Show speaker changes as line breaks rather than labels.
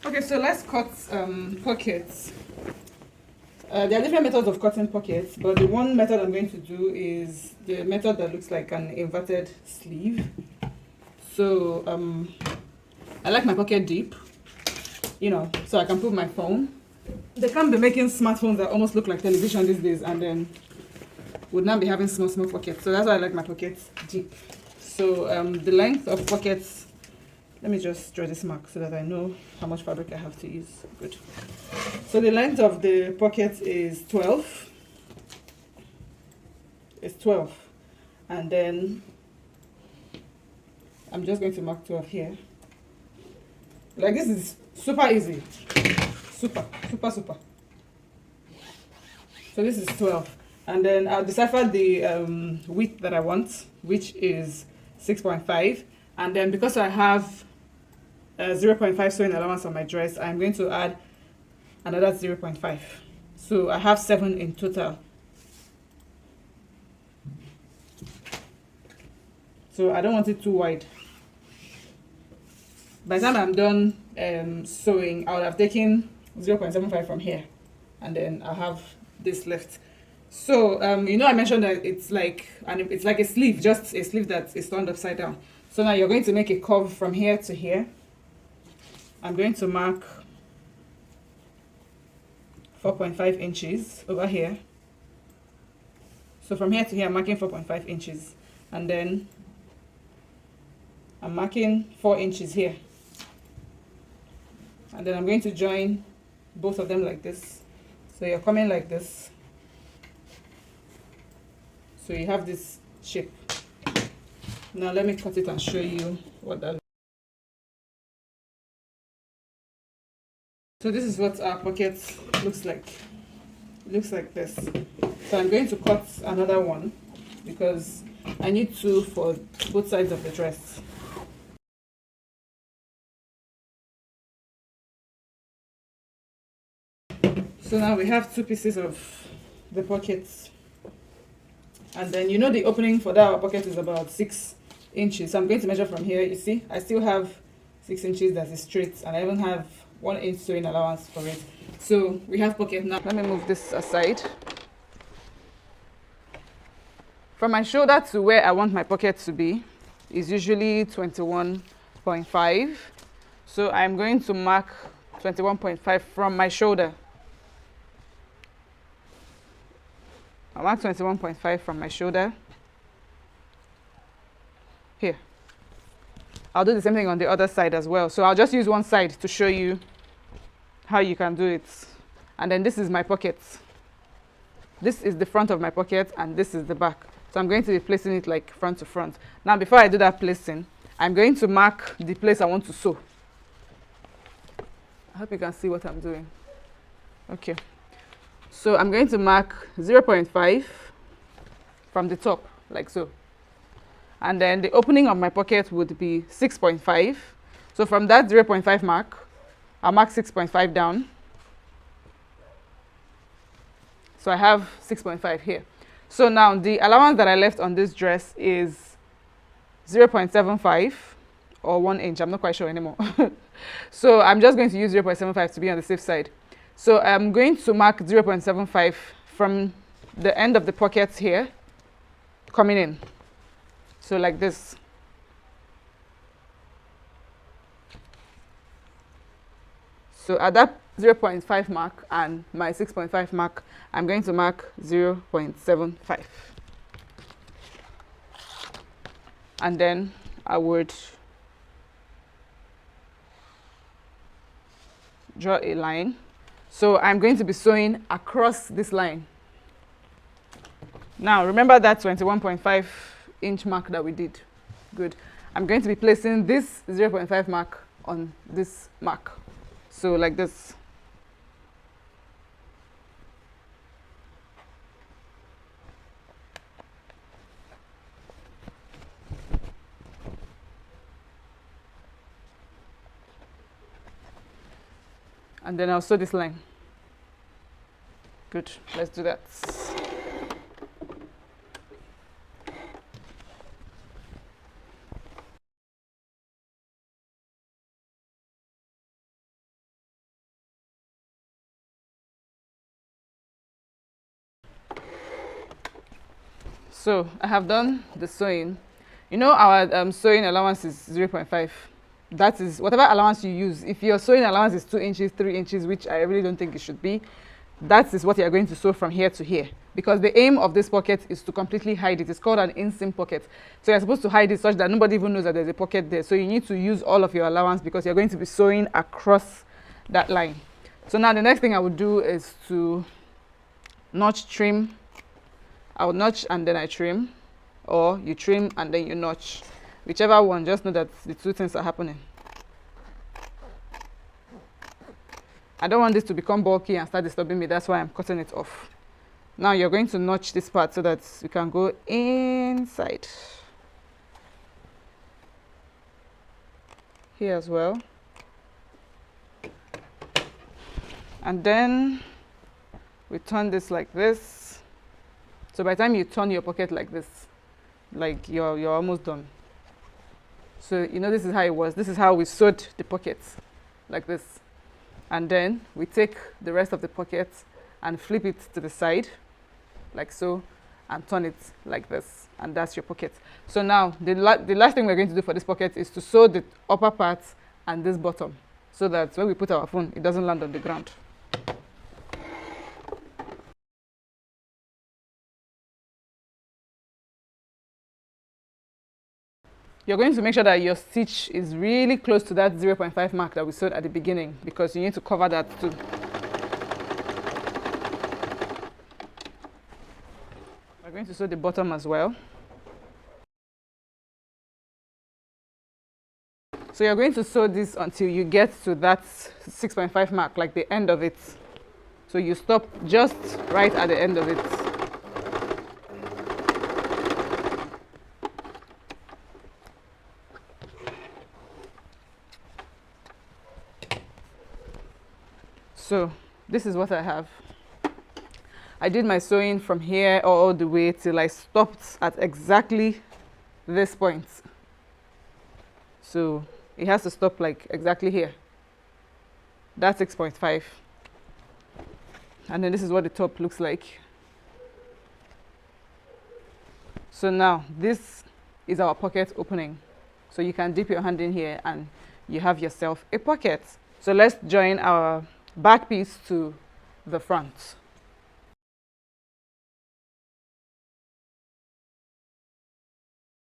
Okay, so let's cut pockets. There are different methods of cutting pockets, but the one method I'm going to do is the method that looks like an inverted sleeve. So I like my pocket deep, you know, so I can put my phone. They can't be making smartphones that almost look like television these days and then would not be having small pockets. So that's why I like my pockets deep. So the length of pockets, let me just draw this mark so that I know how much fabric I have to use. Good. So the length of the pocket is 12. It's 12. And then I'm just going to mark 12 here. Like, this is super easy. Super. So this is 12. And then I'll decipher the width that I want, which is 6.5. And then because I have 0.5 sewing allowance on my dress, I'm going to add another 0.5. So I have 7 in total. So I don't want it too wide. By the time I'm done sewing, I would have taken 0.75 from here, and then I have this left. So you know, I mentioned that it's like a sleeve, just a sleeve that is turned upside down. So now you're going to make a curve from here to here. I'm going to mark 4.5 inches over here. So from here to here, I'm marking 4.5 inches, and then I'm marking 4 inches here. And then I'm going to join both of them like this. So you're coming like this. So you have this shape. Now let me cut it and show you what that looks like. So this is what our pocket looks like. It looks like this. So I'm going to cut another one because I need 2 for both sides of the dress. So now we have 2 pieces of the pockets, and then you know the opening for that pocket is about 6 inches. So I'm going to measure from here. You see, I still have 6 inches that is straight, and I even have 1 inch sewing allowance for it. So we have pocket now. Let me move this aside. From my shoulder to where I want my pocket to be is usually 21.5. So I'm going to mark 21.5 from my shoulder. I mark 21.5 from my shoulder. Here. I'll do the same thing on the other side as well. So I'll just use one side to show you how you can do it. And then this is my pocket. This is the front of my pocket and this is the back. So I'm going to be placing it like front to front. Now before I do that placing, I'm going to mark the place I want to sew. I hope you can see what I'm doing. Okay. So I'm going to mark 0.5 from the top, like so. And then the opening of my pocket would be 6.5. So from that 0.5 mark, I'll mark 6.5 down. So I have 6.5 here. So now the allowance that I left on this dress is 0.75 or 1 inch. I'm not quite sure anymore. So I'm just going to use 0.75 to be on the safe side. So I'm going to mark 0.75 from the end of the pocket here, coming in. So like this. So at that 0.5 mark and my 6.5 mark, I'm going to mark 0.75. And then I would draw a line. So I'm going to be sewing across this line. Now remember that 21.5 inch mark that we did. Good. I'm going to be placing this 0.5 mark on this mark. So like this. And then I'll sew this line. Good. Let's do that. So I have done the sewing. You know our sewing allowance is 0.5. That is whatever allowance you use. If your sewing allowance is 2 inches, 3 inches, which I really don't think it should be, that is what you are going to sew from here to here. Because the aim of this pocket is to completely hide it. It's called an inseam pocket. So you're supposed to hide it such that nobody even knows that there's a pocket there. So you need to use all of your allowance because you're going to be sewing across that line. So now the next thing I would do is to notch trim. I would notch and then I trim, or you trim and then you notch. Whichever one, just know that the two things are happening. I don't want this to become bulky and start disturbing me. That's why I'm cutting it off. Now you're going to notch this part so that you can go inside. Here as well. And then we turn this like this. So by the time you turn your pocket like this, like you're almost done. So you know this is how it was. This is how we sewed the pockets, like this. And then we take the rest of the pocket and flip it to the side, like so, and turn it like this. And that's your pocket. So now the last thing we're going to do for this pocket is to sew the upper part and this bottom, so that when we put our phone, it doesn't land on the ground. You're going to make sure that your stitch is really close to that 0.5 mark that we sewed at the beginning, because you need to cover that too. We're going to sew the bottom as well. So you're going to sew this until you get to that 6.5 mark, like the end of it. So you stop just right at the end of it. So this is what I have. I did my sewing from here all the way till I stopped at exactly this point. So it has to stop like exactly here. That's 6.5. And then this is what the top looks like. So now this is our pocket opening. So you can dip your hand in here and you have yourself a pocket. So let's join our back piece to the front.